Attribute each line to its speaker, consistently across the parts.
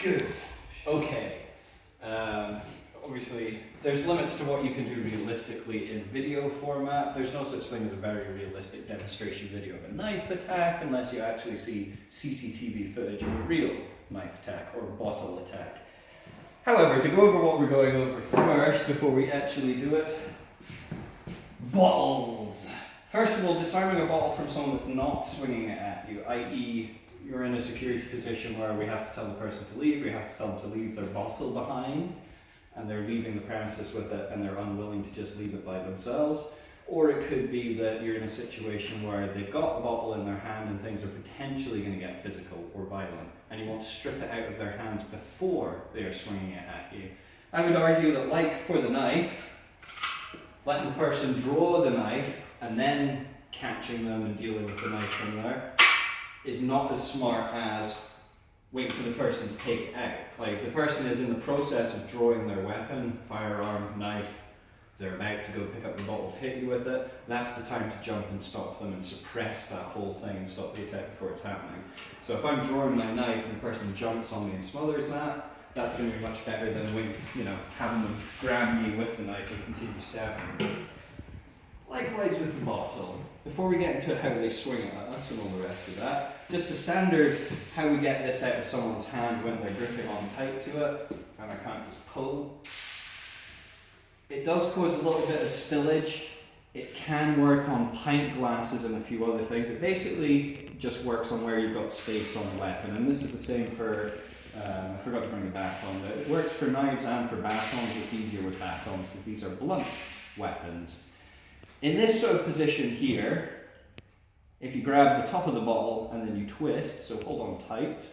Speaker 1: Good. Okay. Obviously, there's limits to what you can do realistically in video format. There's no such thing as a very realistic demonstration video of a knife attack unless you actually see CCTV footage of a real knife attack or bottle attack. However, to go over what we're going over first before we actually do it, bottles. First of all, disarming a bottle from someone that's not swinging it at you, i.e. you're in a security position where we have to tell the person to leave, we have to tell them to leave their bottle behind, and they're leaving the premises with it and they're unwilling to just leave it by themselves. Or it could be that you're in a situation where they've got the bottle in their hand and things are potentially going to get physical or violent, and you want to strip it out of their hands before they are swinging it at you. I would argue that, like for the knife, letting the person draw the knife and then catching them and dealing with the knife from there is not as smart as wait for the person to take it out. Like, if the person is in the process of drawing their weapon, firearm, knife, they're about to go pick up the bottle to hit you with it, that's the time to jump and stop them and suppress that whole thing and stop the attack before it's happening. So if I'm drawing my knife and the person jumps on me and smothers that, that's going to be much better than having them grab me with the knife and continue stabbing me. Likewise with the bottle. Before we get into how they swing at us and all the rest of that, just the standard how we get this out of someone's hand when they're gripping on tight to it, and I can't just pull. It does cause a little bit of spillage. It can work on pint glasses and a few other things. It basically just works on where you've got space on the weapon, and this is the same for, I forgot to bring the baton, but it works for knives and for batons. It's easier with batons because these are blunt weapons. In this sort of position here, if you grab the top of the bottle and then you twist, so hold on tight,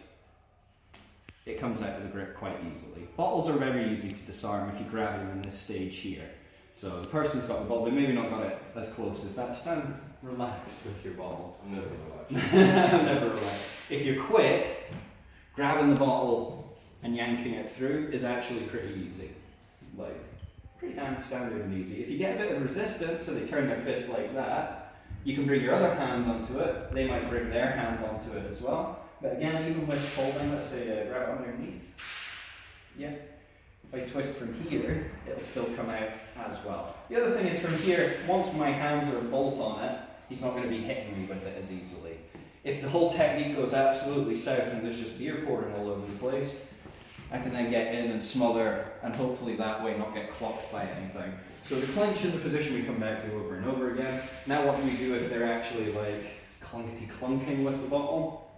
Speaker 1: it comes out of the grip quite easily. Bottles are very easy to disarm if you grab them in this stage here. So the person's got the bottle, they maybe not got it as close as that. Stand relaxed with your bottle.
Speaker 2: I'm never relaxed.
Speaker 1: I'm never relaxed. If you're quick, grabbing the bottle and yanking it through is actually pretty easy. Like, pretty damn standard and easy. If you get a bit of resistance, so they turn their fist like that, you can bring your other hand onto it. They might bring their hand onto it as well. But again, even with holding, let's say, grab it underneath. Yeah. If I twist from here, it'll still come out as well. The other thing is from here, once my hands are both on it, he's not going to be hitting me with it as easily. If the whole technique goes absolutely south and there's just beer pouring all over the place, I can then get in and smother, and hopefully that way not get clocked by anything. So the clinch is a position we come back to over and over again. Now what do we do if they're actually like clunking with the bottle?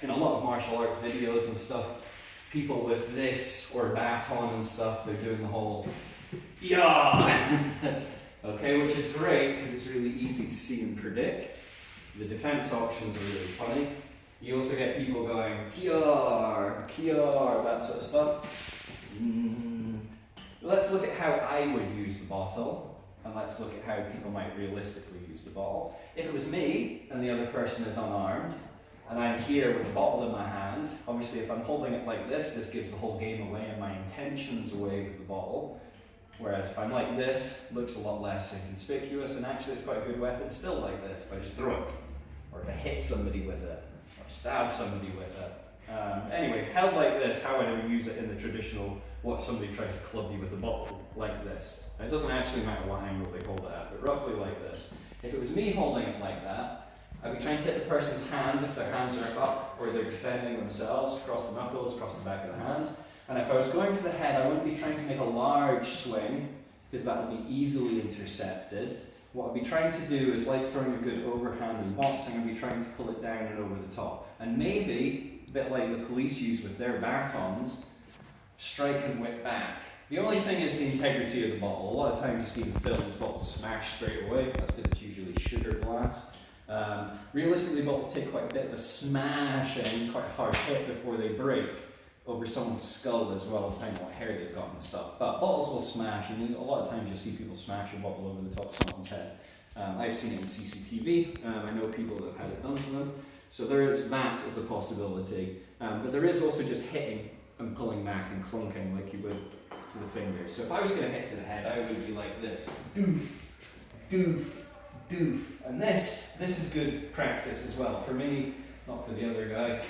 Speaker 1: In a lot of martial arts videos and stuff, people with this or baton and stuff, they're doing the whole yeah, okay, which is great because it's really easy to see and predict. The defense options are really funny. You also get people going kiar, kiar, that sort of stuff. Let's look at how I would use the bottle, and let's look at how people might realistically use the bottle. If it was me and the other person is unarmed, and I'm here with a bottle in my hand, obviously if I'm holding it like this gives the whole game away and my intentions away with the bottle. Whereas if I'm like this, it looks a lot less inconspicuous, and actually it's quite a good weapon still like this, if I just throw it, or if I hit somebody with it, or stab somebody with it. Anyway, held like this, how I would use it in the traditional, what somebody tries to club you with a bottle, like this. It doesn't actually matter what angle they hold it at, but roughly like this. If it was me holding it like that, I'd be trying to hit the person's hands if their hands are up, or they're defending themselves, across the knuckles, across the back of the hands. And if I was going for the head, I wouldn't be trying to make a large swing, because that would be easily intercepted. What I'd be trying to do is, like throwing a good overhand in boxing, I'd be trying to pull it down and over the top. And maybe, a bit like the police use with their batons, strike and whip back. The only thing is the integrity of the bottle. A lot of times you see in films, bottles smash straight away. That's because it's usually sugar glass. Realistically, bottles take quite a bit of a smashing, quite a hard hit before they break over someone's skull as well, depending on what hair they've got and stuff. But bottles will smash, and a lot of times you'll see people smash a bottle over the top of someone's head. I've seen it in CCTV. I know people that have had it done to them. So there is that as a possibility. But there is also just hitting and pulling back and clunking like you would to the fingers. So if I was going to hit to the head, I would be like this. Doof, doof, doof. And this is good practice as well. For me, not for the other guy.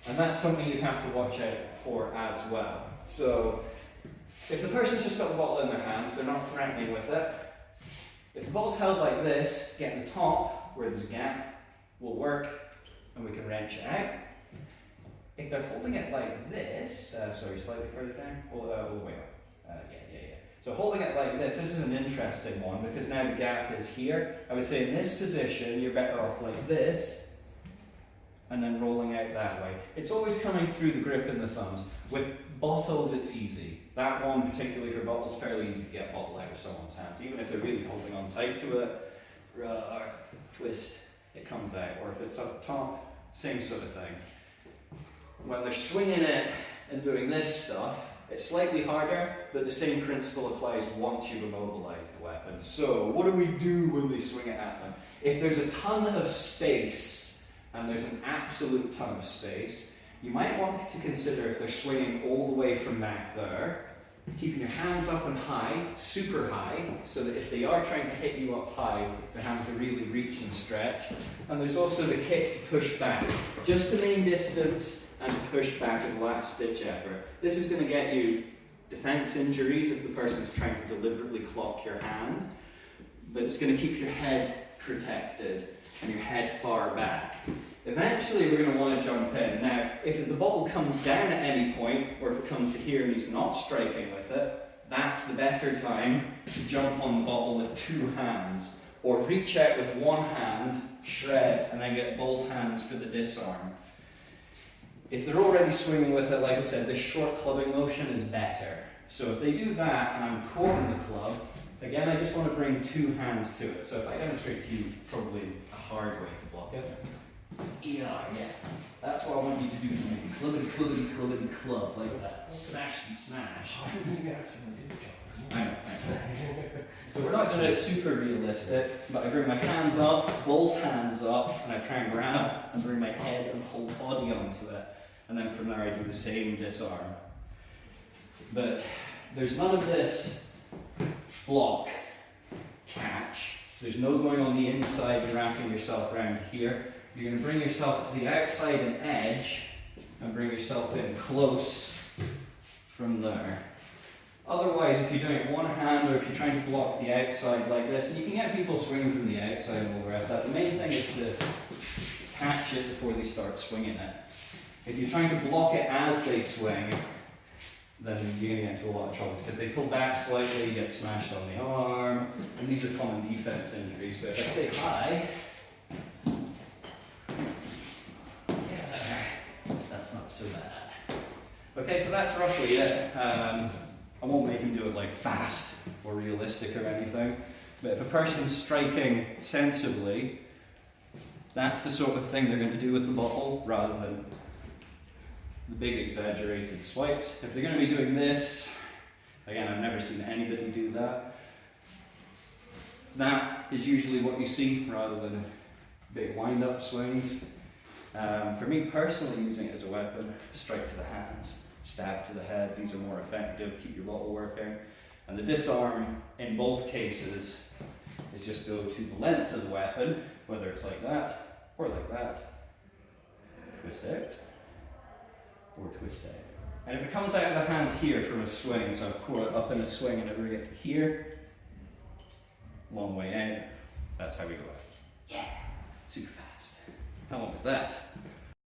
Speaker 1: And that's something you'd have to watch out for as well. So if the person's just got the bottle in their hands, they're not threatening with it. If the bottle's held like this, getting the top where there's a gap will work, and we can wrench it out. If they're holding it like this, sorry, slightly further down, all the way up. Yeah. So holding it like this is an interesting one because now the gap is here. I would say in this position, you're better off like this, and then rolling out that way. It's always coming through the grip in the thumbs. With bottles, it's easy. That one, particularly for bottles, fairly easy to get a bottle out of someone's hands. Even if they're really holding on tight to it, twist, it comes out. Or if it's up top, same sort of thing. When they're swinging it and doing this stuff, it's slightly harder, but the same principle applies once you've immobilized the weapon. So, what do we do when they swing it at them? If there's a ton of space, and there's an absolute ton of space, you might want to consider if they're swinging all the way from back there, keeping your hands up and high, super high, so that if they are trying to hit you up high, they're having to really reach and stretch. And there's also the kick to push back, just to main distance and to push back as a last ditch effort. This is going to get you defense injuries if the person's trying to deliberately clock your hand, but it's going to keep your head protected and your head far back. Eventually we're going to want to jump in. Now, if the bottle comes down at any point, or if it comes to here and he's not striking with it, that's the better time to jump on the bottle with two hands, or reach out with one hand, shred, and then get both hands for the disarm. If they're already swinging with it, like I said, this short clubbing motion is better. So if they do that and I'm caught in the club, again, I just want to bring two hands to it. So if I demonstrate to you, probably a hard way to block it. Yeah. That's what I want you to do for me. Clubbity, club, like that. Smashy, smash. I know. So we're not doing it super realistic, but I bring my hands up, both hands up, and I try and grab and bring my head and whole body onto it. And then from there I do the same disarm. But there's none of this block, catch. There's no going on the inside and wrapping yourself around here. You're going to bring yourself to the outside and edge and bring yourself in close from there. Otherwise, if you're doing it one hand or if you're trying to block the outside like this, and you can get people swinging from the outside and all the rest of that, the main thing is to catch it before they start swinging it. If you're trying to block it as they swing, then you're going to get into a lot of trouble. Because if they pull back slightly, you get smashed on the arm, and these are common defense injuries. But if I stay high, that's not so bad. Okay, so that's roughly it. I won't make them do it like fast or realistic or anything, but if a person's striking sensibly, that's the sort of thing they're going to do with the bottle rather than the big exaggerated swipes. If they're going to be doing this, again, I've never seen anybody do that. That is usually what you see rather than big wind-up swings. For me personally, using it as a weapon, strike to the hands, stab to the head, these are more effective, keep your bottle working. And the disarm, in both cases, is just go to the length of the weapon, whether it's like that, or like that, twist out, or twist out. And if it comes out of the hands here from a swing, so I've caught it up in a swing and I bring it to here, long way out, that's how we go out. Yeah, super fast. How long was that?